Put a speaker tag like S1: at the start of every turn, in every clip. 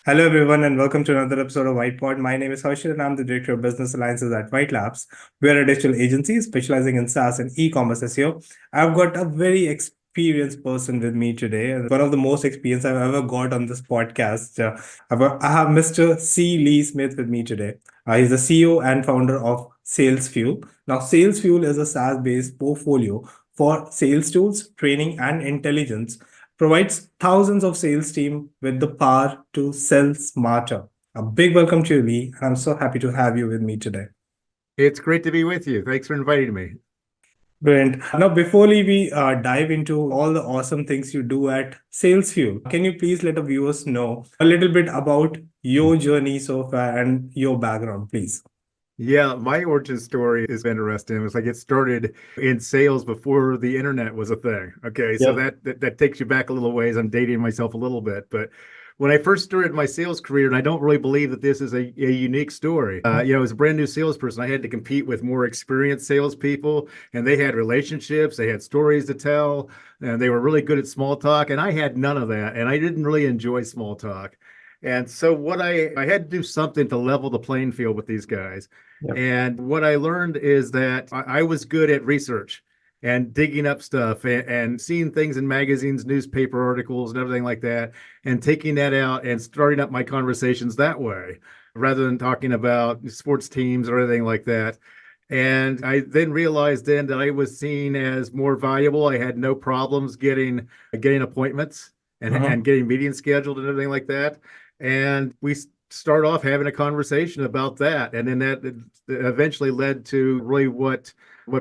S1: Hello, everyone, and welcome to another episode of Wytpod. My name is Harshit, and I'm the Director of Business Alliances at White Labs. We are a digital agency specializing in SaaS and e-commerce SEO. I've got a very experienced person with me today, and one of the most experienced I've ever got on this podcast. I have Mr. C. Lee Smith with me today. He's the CEO and founder of SalesFuel. Now, SalesFuel is a SaaS-based portfolio for sales tools, training, and intelligence provides thousands of sales team with the power to sell smarter. A big welcome to you, Lee. I'm so happy to have you with me today.
S2: It's great to be with you. Thanks for inviting me.
S1: Brilliant. Now, before we dive into all the awesome things you do at SalesFuel, can you please let the viewers know a little bit about your journey so far and your background, please?
S2: Yeah, my origin story is interesting. It's like it started in sales before the internet was a thing. Okay, so
S1: Yep.
S2: that takes you back a little ways. I'm dating myself a little bit, but when I first started my sales career, and I don't really believe that this is a unique story. As a brand new salesperson, I had to compete with more experienced salespeople, and they had relationships, they had stories to tell, and they were really good at small talk, and I had none of that, and I didn't really enjoy small talk. And so what I had to do something to level the playing field with these guys.
S1: Yep.
S2: And what I learned is that I was good at research and digging up stuff and seeing things in magazines, newspaper articles, and everything like that, and taking that out and starting up my conversations that way, rather than talking about sports teams or anything like that. And I then realized then that I was seen as more valuable. I had no problems getting appointments
S1: Uh-huh.
S2: and getting meetings scheduled and everything like that. And we start off having a conversation about that, and then that eventually led to really what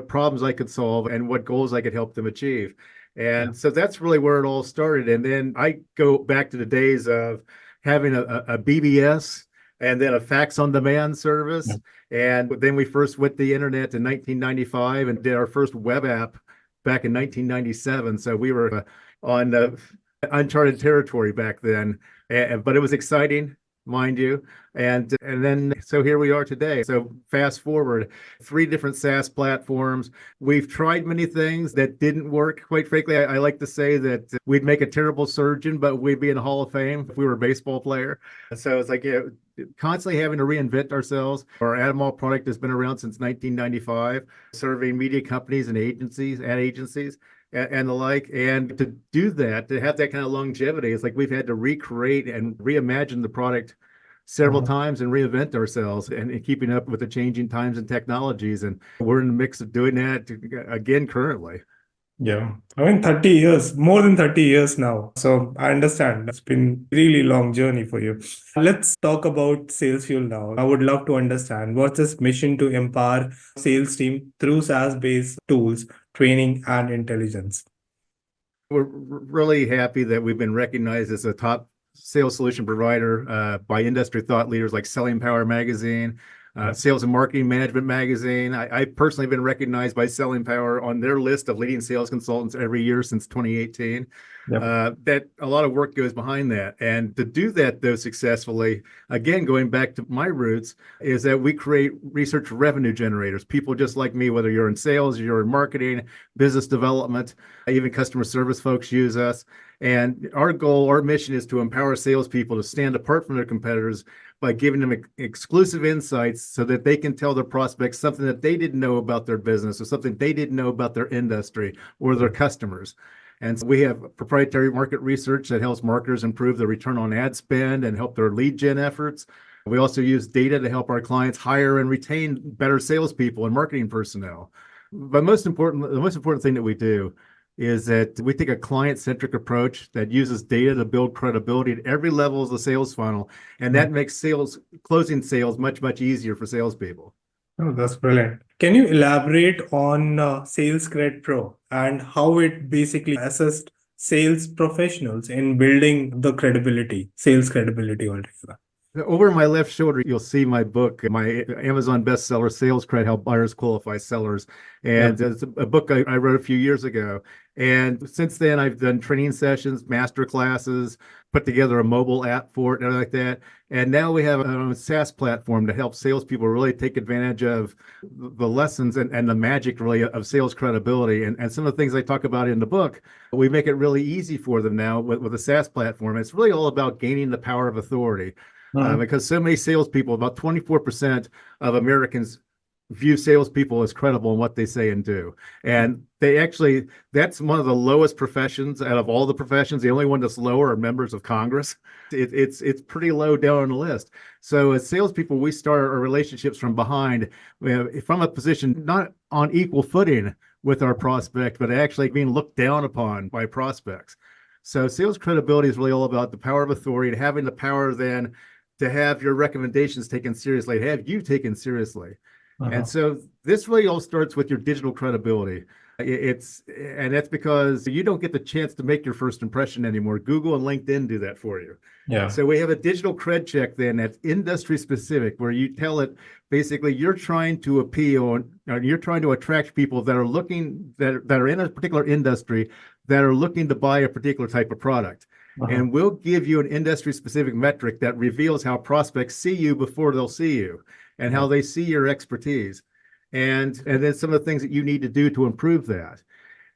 S2: problems I could solve and what goals I could help them achieve.
S1: Yeah.
S2: And so that's really where it all started. And then I go back to the days of having a BBS and then a fax on demand
S1: Yeah.
S2: service. And then we first went the internet in 1995 and did our first web app back in 1997. So we were on uncharted territory back then, but it was exciting, mind you. And then so here we are today. So fast forward, three different SaaS platforms. We've tried many things that didn't work. Quite frankly, I like to say that we'd make a terrible surgeon, but we'd be in the Hall of Fame if we were a baseball player. So it's like, constantly having to reinvent ourselves. Our Adamall product has been around since 1995, serving media companies and agencies and the like. And to do that, to have that kind of longevity, it's like we've had to recreate and reimagine the product several
S1: Uh-huh.
S2: times and reinvent ourselves and keeping up with the changing times and technologies. And we're in the mix of doing that again currently.
S1: Yeah. I mean, 30 years, more than 30 years now. So I understand it's been really long journey for you. Let's talk about SalesFuel now. I would love to understand what's this mission to empower sales team through SaaS-based tools, training, and intelligence.
S2: We're really happy that we've been recognized as a top sales solution provider by industry thought leaders like Selling Power Magazine,
S1: Yeah.
S2: Sales and Marketing Management Magazine. I personally have been recognized by Selling Power on their list of leading sales consultants every year since 2018.
S1: Yep.
S2: That a lot of work goes behind that. And to do that, though, successfully, again, going back to my roots, is that we create research revenue generators, people just like me, whether you're in sales, you're in marketing, business development, even customer service folks use us. And our goal, our mission is to empower salespeople to stand apart from their competitors by giving them exclusive insights so that they can tell their prospects something that they didn't know about their business or something they didn't know about their industry or their customers. And so we have proprietary market research that helps marketers improve their return on ad spend and help their lead gen efforts. We also use data to help our clients hire and retain better salespeople and marketing personnel. But the most important thing that we do is that we take a client-centric approach that uses data to build credibility at every level of the sales funnel, and that makes closing sales much, much easier for salespeople.
S1: Oh, that's brilliant. Can you elaborate on Sales Cred Pro and how it basically assists sales professionals in building the credibility, sales credibility altogether?
S2: Over my left shoulder, you'll see my book, my Amazon bestseller, Sales Cred: How Buyers Qualify Sellers.
S1: Yeah.
S2: And it's a book I wrote a few years ago. And since then, I've done training sessions, master classes, put together a mobile app for it, and everything like that. And now we have a SaaS platform to help salespeople really take advantage of the lessons and the magic, really, of sales credibility. And some of the things I talk about in the book, we make it really easy for them now with a SaaS platform. It's really all about gaining the power of authority.
S1: Mhm.
S2: Because so many salespeople, about 24% of Americans view salespeople as credible in what they say and do. And they actually, that's one of the lowest professions out of all the professions. The only one that's lower are members of Congress. It's pretty low down on the list. So as salespeople, we start our relationships from behind, from a position not on equal footing with our prospect, but actually being looked down upon by prospects. So sales credibility is really all about the power of authority and having the power then to have your recommendations taken seriously, to have you taken seriously. And
S1: Uh-huh.
S2: so this really all starts with your digital credibility. And that's because you don't get the chance to make your first impression anymore. Google and LinkedIn do that for you.
S1: Yeah.
S2: So we have a digital cred check then that's industry specific, where you tell it basically you're trying to appeal and you're trying to attract people that are looking that are in a particular industry that are looking to buy a particular type of product.
S1: Uh-huh.
S2: And we'll give you an industry specific metric that reveals how prospects see you before they'll see you and
S1: Yeah.
S2: how they see your expertise. And then some of the things that you need to do to improve that.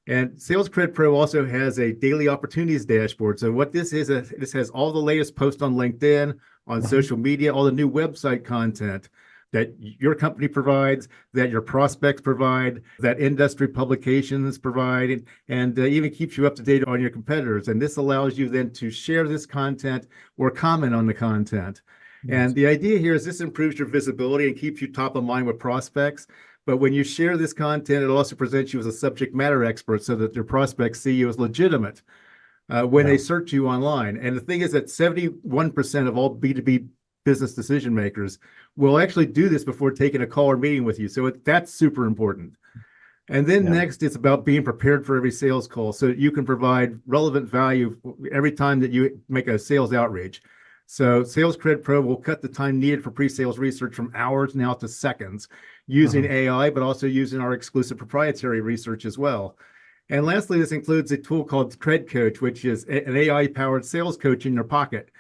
S2: And Sales Cred Pro also has a daily opportunities dashboard. So what this is, this has all the latest posts on LinkedIn, on
S1: Mhm.
S2: social media, all the new website content that your company provides, that your prospects provide, that industry publications provide, and even keeps you up to date on your competitors. And this allows you then to share this content or comment on the content. And
S1: Yes.
S2: the idea here is this improves your visibility and keeps you top of mind with prospects. But when you share this content, it also presents you as a subject matter expert so that your prospects see you as legitimate when
S1: Yeah.
S2: they search you online. And the thing is that 71% of all B2B business decision makers will actually do this before taking a call or meeting with you. So that's super important. And then
S1: Yeah.
S2: next, it's about being prepared for every sales call so that you can provide relevant value every time that you make a sales outreach. So Sales Cred Pro will cut the time needed for pre-sales research from hours now to seconds using
S1: Uh-huh.
S2: AI, but also using our exclusive proprietary research as well. And lastly, this includes a tool called Cred Coach, which is an AI-powered sales coach in your pocket.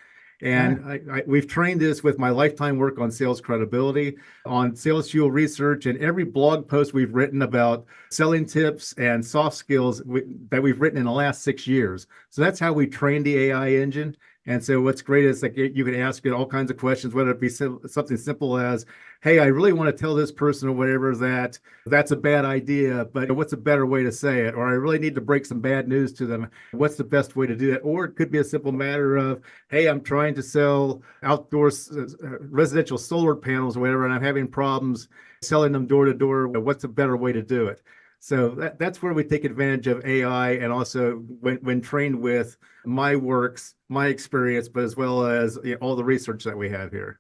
S1: Ah.
S2: And we've trained this with my lifetime work on sales credibility, on SalesFuel research, and every blog post we've written about selling tips and soft skills that we've written in the last 6 years. So that's how we train the AI engine. And so what's great is like you can ask it all kinds of questions, whether it be something simple as, "Hey, I really want to tell this person or whatever that that's a bad idea, but what's a better way to say it?" Or, "I really need to break some bad news to them. What's the best way to do that?" Or it could be a simple matter of, "Hey, I'm trying to sell outdoor residential solar panels or whatever, and I'm having problems selling them door to door. What's a better way to do it?" So that's where we take advantage of AI and also when trained with my works, my experience, but as well as all the research that we have here.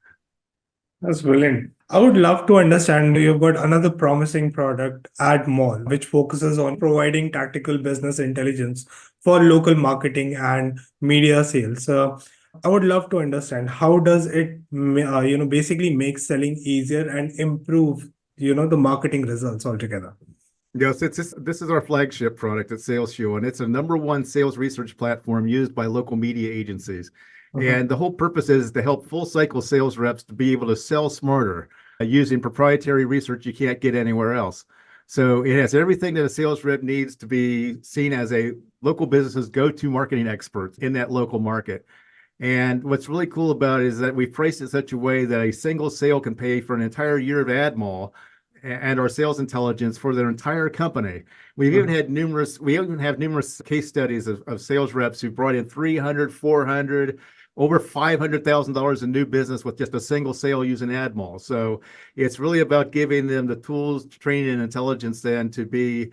S1: That's brilliant. I would love to understand you've got another promising product, AdMall, which focuses on providing tactical business intelligence for local marketing and media sales. I would love to understand how does it, basically make selling easier and improve, the marketing results altogether.
S2: Yes, this is our flagship product at SalesFuel, and it's a number one sales research platform used by local media agencies.
S1: Uh-huh.
S2: And the whole purpose is to help full cycle sales reps to be able to sell smarter using proprietary research you can't get anywhere else. So it has everything that a sales rep needs to be seen as a local business's go-to marketing expert in that local market. And what's really cool about it is that we priced it in such a way that a single sale can pay for an entire year of ad mall and our sales intelligence for their entire company.
S1: Uh-huh.
S2: We even have numerous case studies of sales reps who brought in 300, 400, over $500,000 in new business with just a single sale using AdMall. So it's really about giving them the tools, training, and intelligence then to be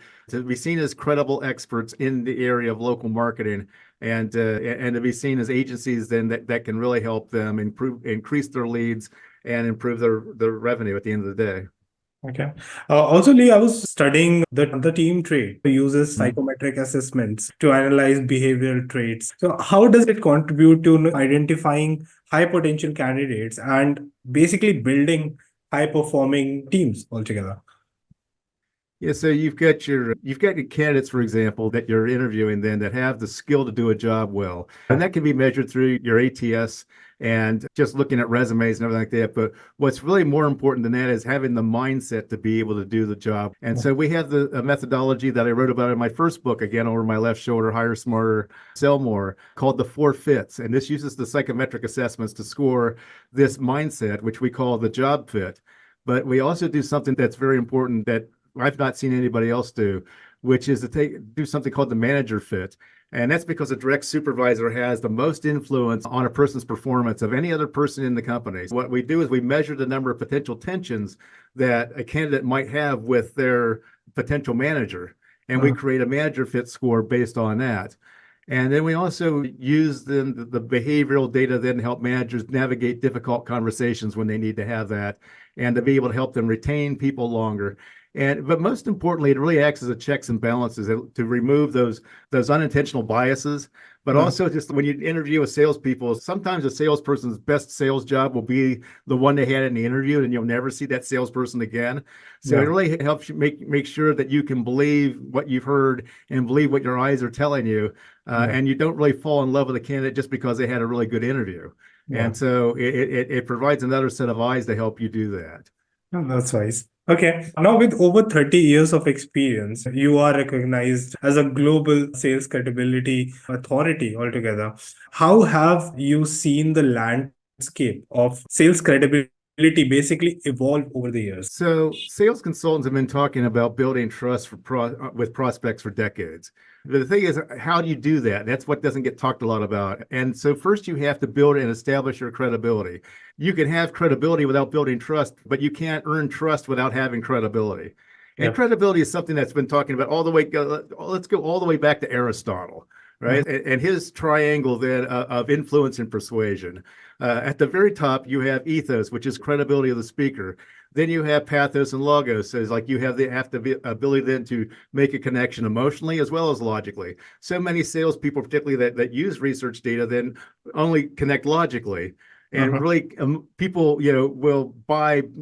S2: seen as credible experts in the area of local marketing and to be seen as agencies then that can really help them increase their leads and improve their revenue at the end of the day.
S1: Okay. Also, Lee, I was studying the team trait uses
S2: Mhm.
S1: psychometric assessments to analyze behavioral traits. So, how does it contribute to identifying high potential candidates and basically building high performing teams altogether?
S2: Yeah, so you've got your candidates, for example, that you're interviewing then that have the skill to do a job well. And that can be measured through your ATS and just looking at resumes and everything like that. But what's really more important than that is having the mindset to be able to do the job. And so we have a methodology that I wrote about in my first book, again, over my left shoulder, Hire Smarter, Sell More, called the Four Fits. And this uses the psychometric assessments to score this mindset, which we call the job fit. But we also do something that's very important that I've not seen anybody else do, which is to do something called the manager fit. And that's because a direct supervisor has the most influence on a person's performance of any other person in the company. So what we do is we measure the number of potential tensions that a candidate might have with their potential manager. And we
S1: Uh,
S2: create a manager fit score based on that. And then we also use the behavioral data then to help managers navigate difficult conversations when they need to have that and to be able to help them retain people longer. But most importantly, it really acts as a checks and balances to remove those unintentional biases. But
S1: uh,
S2: also, just when you interview with salespeople, sometimes a salesperson's best sales job will be the one they had in the interview, and you'll never see that salesperson again. So it
S1: yeah,
S2: really helps you make sure that you can believe what you've heard and believe what your eyes are telling you,
S1: yeah,
S2: and you don't really fall in love with a candidate just because they had a really good interview.
S1: yeah.
S2: And so it provides another set of eyes to help you do that.
S1: Oh, that's nice. Okay. Now, with over 30 years of experience, you are recognized as a global sales credibility authority altogether. How have you seen the landscape of sales credibility basically evolve over the years?
S2: So, sales consultants have been talking about building trust with prospects for decades. But the thing is, how do you do that? That's what doesn't get talked a lot about. And so, first, you have to build and establish your credibility. You can have credibility without building trust, but you can't earn trust without having credibility. And
S1: Yeah.
S2: credibility is something that's been talking about all the way. Let's go all the way back to Aristotle,
S1: Mhm.
S2: right? And his triangle then of influence and persuasion. At the very top, you have ethos, which is credibility of the speaker. Then you have pathos and logos, so it's like you have the ability then to make a connection emotionally as well as logically. So many salespeople, particularly that use research data, then only connect logically. And
S1: Uh-huh.
S2: really, people, will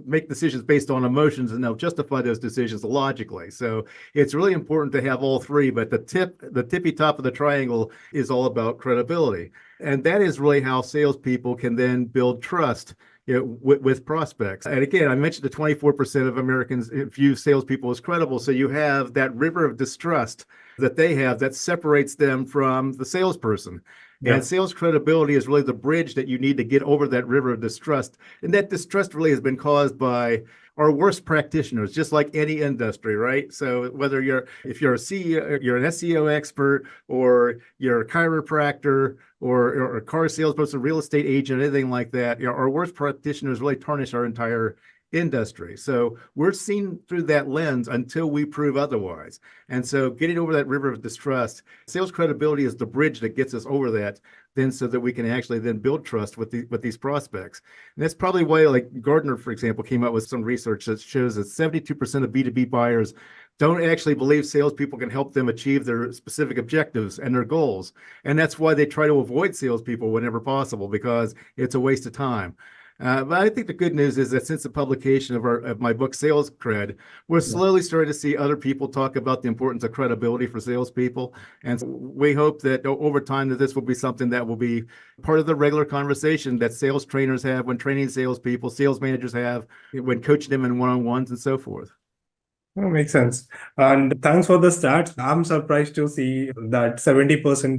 S2: make decisions based on emotions, and they'll justify those decisions logically. So it's really important to have all three. But the tippy top of the triangle is all about credibility, and that is really how salespeople can then build trust, with prospects. And again, I mentioned the 24% of Americans view salespeople as credible. So you have that river of distrust that they have that separates them from the salesperson. And
S1: Yeah.
S2: sales credibility is really the bridge that you need to get over that river of distrust. And that distrust really has been caused by our worst practitioners, just like any industry, right? So whether if you're a CEO, you're an SEO expert, or you're a chiropractor, or a car salesperson, real estate agent, anything like that, our worst practitioners really tarnish our entire industry. So we're seen through that lens until we prove otherwise. And so getting over that river of distrust, sales credibility is the bridge that gets us over that, then so that we can actually then build trust with these prospects. And that's probably why, like Gardner, for example, came out with some research that shows that 72% of B2B buyers don't actually believe salespeople can help them achieve their specific objectives and their goals. And that's why they try to avoid salespeople whenever possible, because it's a waste of time. But I think the good news is that since the publication of my book Sales Cred, we're
S1: Yeah.
S2: slowly starting to see other people talk about the importance of credibility for salespeople, and so we hope that over time that this will be something that will be part of the regular conversation that sales trainers have when training salespeople, sales managers have when coaching them in one-on-ones, and so forth.
S1: That makes sense. And thanks for the stats. I'm surprised to see that 70%,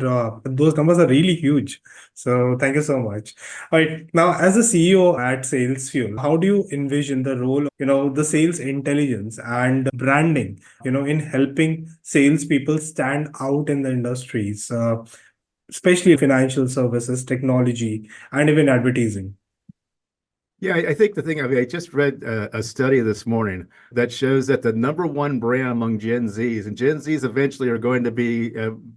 S1: those numbers are really huge. So thank you so much. All right. Now, as a CEO at SalesFuel, how do you envision the role, the sales intelligence and branding, in helping salespeople stand out in the industries, especially financial services, technology, and even advertising?
S2: Yeah, I think the thing, I mean, I just read a study this morning that shows that the number one brand among Gen Zs, and Gen Zs eventually are going to be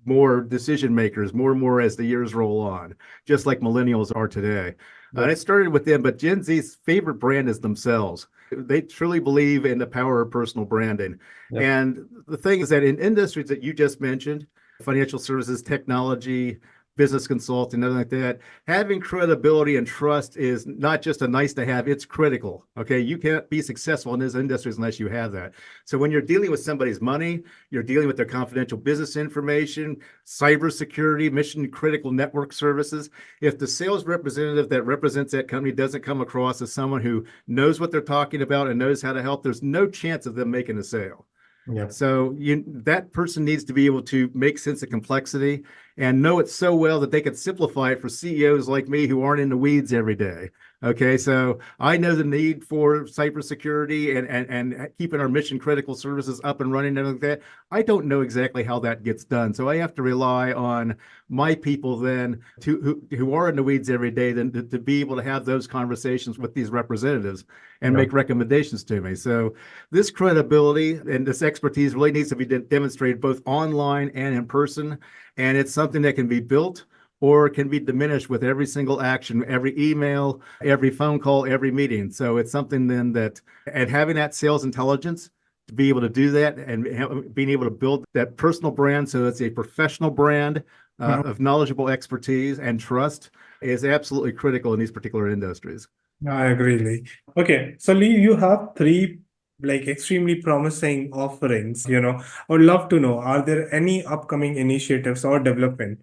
S2: more decision makers, more and more as the years roll on, just like millennials are today. And it started with them, but Gen Z's favorite brand is themselves. They truly believe in the power of personal branding.
S1: Yep.
S2: And the thing is that in industries that you just mentioned, financial services, technology, business consulting, nothing like that, having credibility and trust is not just a nice to have, it's critical. Okay. You can't be successful in these industries unless you have that. So when you're dealing with somebody's money, you're dealing with their confidential business information, cybersecurity, mission critical network services. If the sales representative that represents that company doesn't come across as someone who knows what they're talking about and knows how to help, there's no chance of them making a sale.
S1: Yep.
S2: So that person needs to be able to make sense of complexity and know it so well that they can simplify it for CEOs like me who aren't in the weeds every day. Okay, so I know the need for cybersecurity and keeping our mission critical services up and running and like that. I don't know exactly how that gets done, so I have to rely on my people then who are in the weeds every day then to be able to have those conversations with these representatives and
S1: Yeah.
S2: make recommendations to me. So this credibility and this expertise really needs to be demonstrated both online and in person, and it's something that can be built or can be diminished with every single action, every email, every phone call, every meeting. So it's something then that, and having that sales intelligence to be able to do that and being able to build that personal brand so it's a professional brand
S1: Mhm.
S2: of knowledgeable expertise and trust is absolutely critical in these particular industries.
S1: I agree, Lee. Okay, so Lee, you have three like extremely promising offerings. I would love to know, are there any upcoming initiatives or development,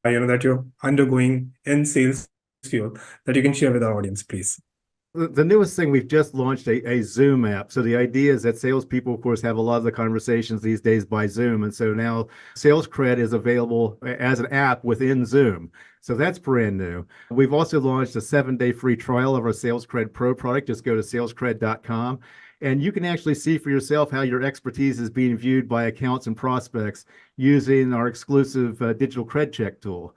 S1: that you're undergoing in SalesFuel that you can share with our audience, please?
S2: The newest thing, we've just launched a Zoom app. So the idea is that salespeople, of course, have a lot of the conversations these days by Zoom. And so now SalesCred is available as an app within Zoom. So that's brand new. We've also launched a 7-day free trial of our SalesCred Pro product. Just go to salescred.com. And you can actually see for yourself how your expertise is being viewed by accounts and prospects using our exclusive digital cred check tool.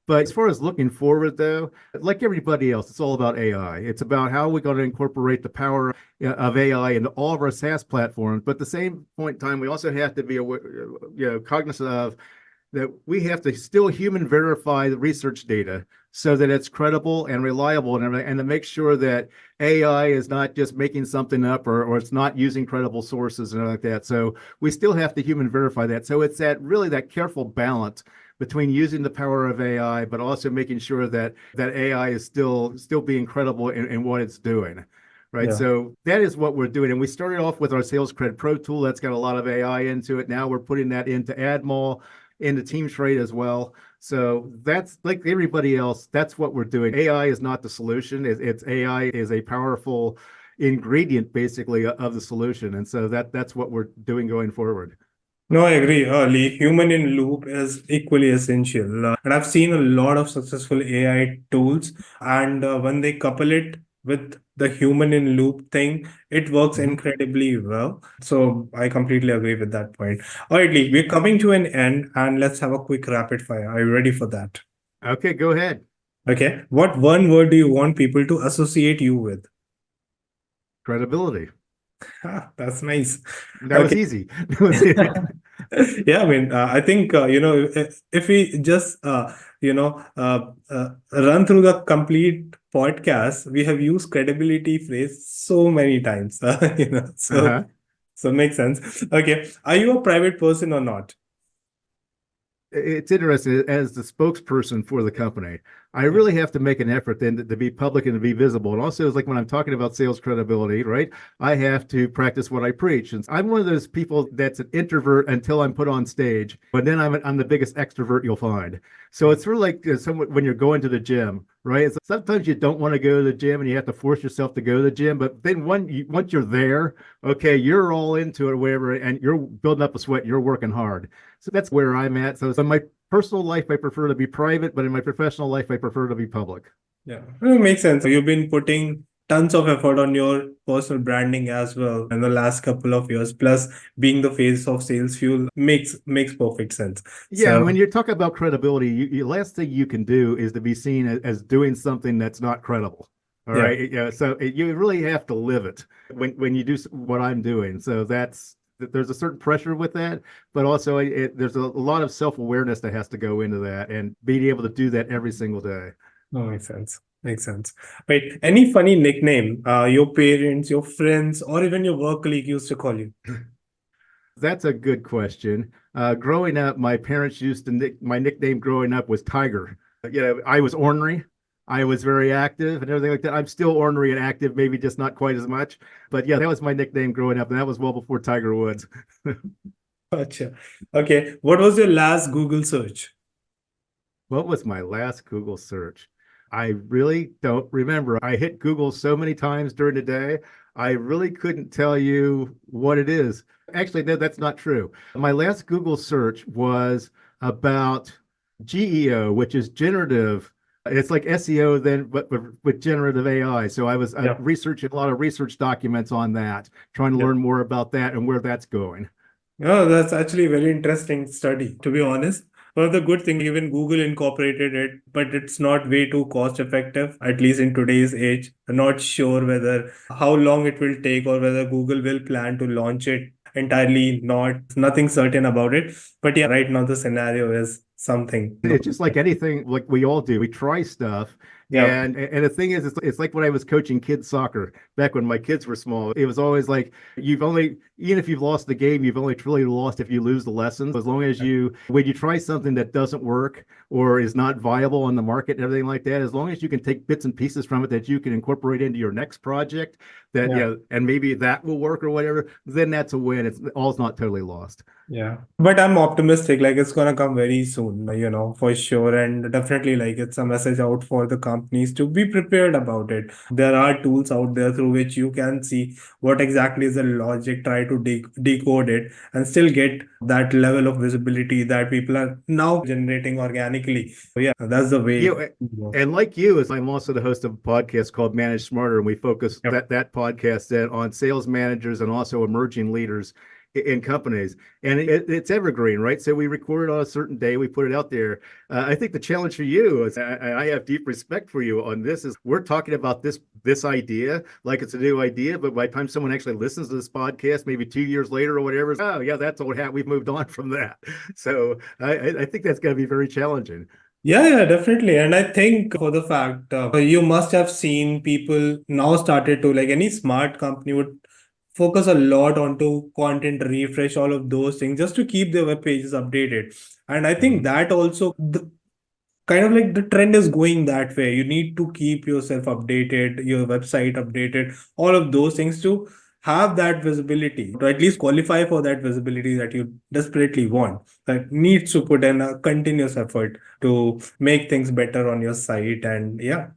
S2: But as far as looking forward, though, like everybody else, it's all about AI. It's about how we're going to incorporate the power of AI into all of our SaaS platforms. But at the same point in time, we also have to be cognizant of that we have to still human verify the research data so that it's credible and reliable and to make sure that AI is not just making something up or it's not using credible sources and like that. So we still have to human verify that. So it's that careful balance between using the power of AI, but also making sure that AI is still being credible in what it's doing. Right.
S1: Yeah.
S2: So that is what we're doing. And we started off with our SalesCred Pro tool. That's got a lot of AI into it. Now we're putting that into AdMall, into TeamTrade as well. So that's like everybody else. That's what we're doing. AI is not the solution. It's AI is a powerful ingredient basically of the solution. And so that's what we're doing going forward.
S1: No, I agree. Lee, human in loop is equally essential. And I've seen a lot of successful AI tools, and when they couple it with the human in loop thing, it works
S2: Mhm.
S1: incredibly well. So I completely agree with that point. All right, Lee, we're coming to an end, and let's have a quick rapid fire. Are you ready for that?
S2: Okay, go ahead.
S1: Okay. What one word do you want people to associate you with?
S2: Credibility.
S1: That's nice.
S2: That was
S1: Okay.
S2: easy.
S1: Yeah, I mean, I think, if we just, run through the complete podcast, we have used credibility phrase so many times, so,
S2: Uh-huh.
S1: so makes sense. Okay. Are you a private person or not?
S2: It's interesting as the spokesperson for the company. I really have to make an effort then to be public and to be visible. And also, it's like when I'm talking about sales credibility, right? I have to practice what I preach. And I'm one of those people that's an introvert until I'm put on stage, but then I'm the biggest extrovert you'll find. So it's sort of like when you're going to the gym, right? It's sometimes you don't want to go to the gym and you have to force yourself to go to the gym, but then once you're there, okay, you're all into it or whatever, and you're building up a sweat, you're working hard. So that's where I'm at. So in my personal life, I prefer to be private, but in my professional life, I prefer to be public.
S1: Yeah, it makes sense. You've been putting tons of effort on your personal branding as well in the last couple of years. Plus, being the face of Sales Fuel makes perfect sense.
S2: Yeah, when
S1: So,
S2: you're talking about credibility, last thing you can do is to be seen as doing something that's not credible. All
S1: yeah.
S2: right. Yeah. So you really have to live it when you do what I'm doing. So there's a certain pressure with that, but also there's a lot of self-awareness that has to go into that and being able to do that every single day.
S1: No, makes sense. Makes sense. Wait, any funny nickname your parents, your friends, or even your work colleague used to call you?
S2: That's a good question. Growing up, my parents used to my nickname growing up was Tiger. I was ornery. I was very active and everything like that. I'm still ornery and active, maybe just not quite as much. But yeah, that was my nickname growing up, and that was well before Tiger Woods.
S1: Gotcha. Okay. What was your last Google search?
S2: What was my last Google search? I really don't remember. I hit Google so many times during the day, I really couldn't tell you what it is. Actually, no, that's not true. My last Google search was about GEO, which is generative. It's like SEO then, but with generative AI. So I was
S1: Yeah.
S2: researching a lot of research documents on that, trying to
S1: Yeah.
S2: learn more about that and where that's going.
S1: Oh, that's actually a very interesting study, to be honest. One of the good thing, even Google incorporated it, but it's not way too cost effective, at least in today's age. I'm not sure whether how long it will take or whether Google will plan to launch it entirely, not nothing certain about it. But yeah, right now the scenario is something.
S2: It's just like anything, like we all do. We try stuff,
S1: Yeah.
S2: and the thing is, it's like when I was coaching kids soccer back when my kids were small. It was always like you've only, even if you've lost the game, you've only truly lost if you lose the lessons. As long as when you try something that doesn't work or is not viable on the market and everything like that, as long as you can take bits and pieces from it that you can incorporate into your next project, that
S1: Yeah.
S2: and maybe that will work or whatever, then that's a win. It's all's not totally lost.
S1: Yeah, but I'm optimistic, like it's gonna come very soon, for sure. And definitely, like it's a message out for the companies to be prepared about it. There are tools out there through which you can see what exactly is the logic, try to decode it, and still get that level of visibility that people are now generating organically. So yeah, that's the way.
S2: You and like you, as I'm also the host of a podcast called Manage Smarter, and we focus
S1: Yep.
S2: that podcast on sales managers and also emerging leaders in companies. And it's evergreen, right? So we record it on a certain day, we put it out there. I think the challenge for you is, I have deep respect for you on this, is we're talking about this idea like it's a new idea, but by the time someone actually listens to this podcast, maybe 2 years later or whatever, oh yeah, that's old hat. We've moved on from that. So I think that's going to be very challenging.
S1: Yeah, yeah, definitely. And I think for the fact you must have seen people now started to like any smart company would focus a lot onto content refresh, all of those things just to keep their web pages updated. And I think
S2: Mhm.
S1: that also kind of like the trend is going that way. You need to keep yourself updated, your website updated, all of those things to have that visibility, to at least qualify for that visibility that you desperately want. That needs to put in a continuous effort to make things better on your site. And yeah,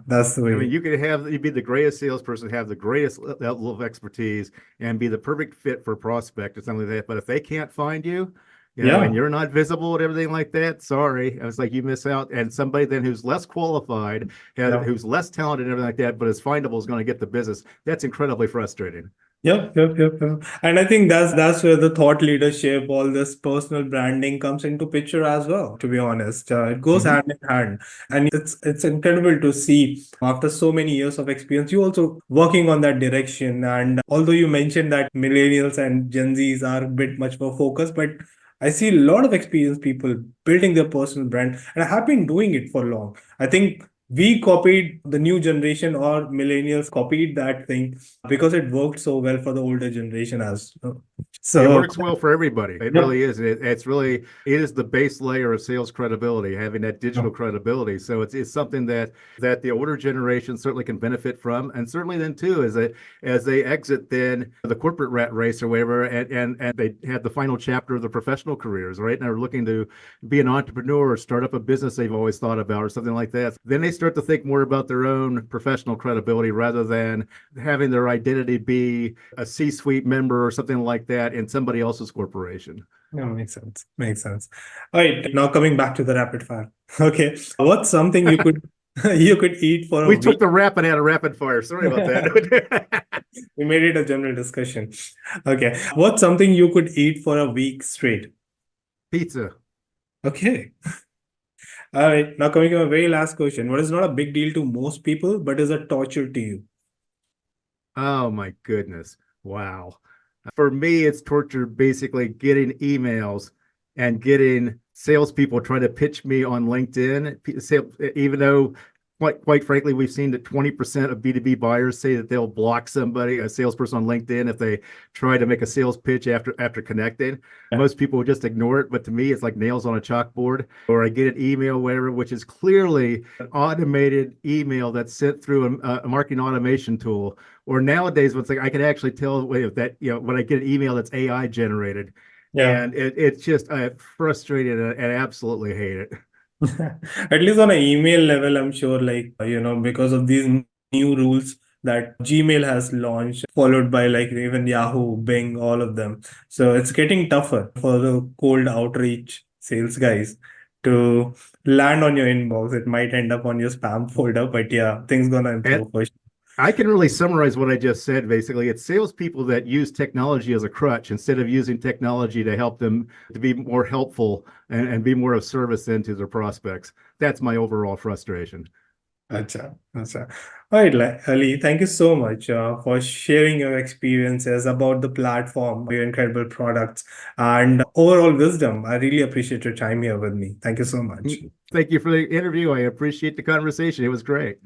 S1: that's the
S2: I mean,
S1: way.
S2: you'd be the greatest salesperson, have the greatest level of expertise, and be the perfect fit for a prospect or something like that. But if they can't find you, and
S1: Yeah.
S2: you're not visible and everything like that, sorry, I was like, you miss out. And somebody then who's less qualified,
S1: Yeah.
S2: who's less talented and everything like that, but is findable, is going to get the business. That's incredibly frustrating.
S1: Yep. And I think that's where the thought leadership, all this personal branding comes into picture as well. To be honest, it goes
S2: Mhm.
S1: hand in hand, and it's incredible to see after so many years of experience, you also working on that direction. And although you mentioned that millennials and Gen Zs are a bit much more focused, but I see a lot of experienced people building their personal brand, and I have been doing it for long. I think we copied the new generation or millennials copied that thing because it worked so well for the older generation as well.
S2: It
S1: So
S2: works well for everybody. It
S1: yeah,
S2: really is. It is the base layer of sales credibility, having that
S1: yeah,
S2: digital credibility. So it's something that the older generation certainly can benefit from, and certainly then too as they exit then the corporate rat race or whatever, and they have the final chapter of their professional careers, right? And are looking to be an entrepreneur or start up a business they've always thought about or something like that. Then they start to think more about their own professional credibility rather than having their identity be a C-suite member or something like that in somebody else's corporation.
S1: yeah, makes sense. All right, now coming back to the rapid fire. Okay, what's something you could you could eat for a
S2: We took
S1: week?
S2: the rapid out of rapid fire. Sorry about that.
S1: We made it a general discussion. Okay, what's something you could eat for a week straight?
S2: Pizza.
S1: Okay. All right, now coming to my very last question. What is not a big deal to most people, but is a torture to you?
S2: Oh my goodness. Wow. For me, it's torture basically getting emails and getting salespeople trying to pitch me on LinkedIn. Even though quite frankly, we've seen that 20% of B2B buyers say that they'll block somebody, a salesperson on LinkedIn, if they try to make a sales pitch after connecting. Most people will just ignore it, but to me, it's like nails on a chalkboard. Or I get an email, whatever, which is clearly an automated email that's sent through a marketing automation tool. Or nowadays, it's like I can actually tell that, when I get an email that's AI generated,
S1: Yeah.
S2: and it's just frustrated and absolutely hate it.
S1: At least on an email level, I'm sure, because of these new rules that Gmail has launched, followed by like even Yahoo, Bing, all of them. So it's getting tougher for the cold outreach sales guys to land on your inbox. It might end up on your spam folder, but yeah, things gonna
S2: And
S1: improve for sure.
S2: I can really summarize what I just said. Basically, it's salespeople that use technology as a crutch instead of using technology to help them to be more helpful and be more of service then to their prospects. That's my overall frustration.
S1: Acha, acha. All right, Ali, thank you so much for sharing your experiences about the platform, your incredible products, and overall wisdom. I really appreciate your time here with me. Thank you so much.
S2: Thank you for the interview. I appreciate the conversation. It was great.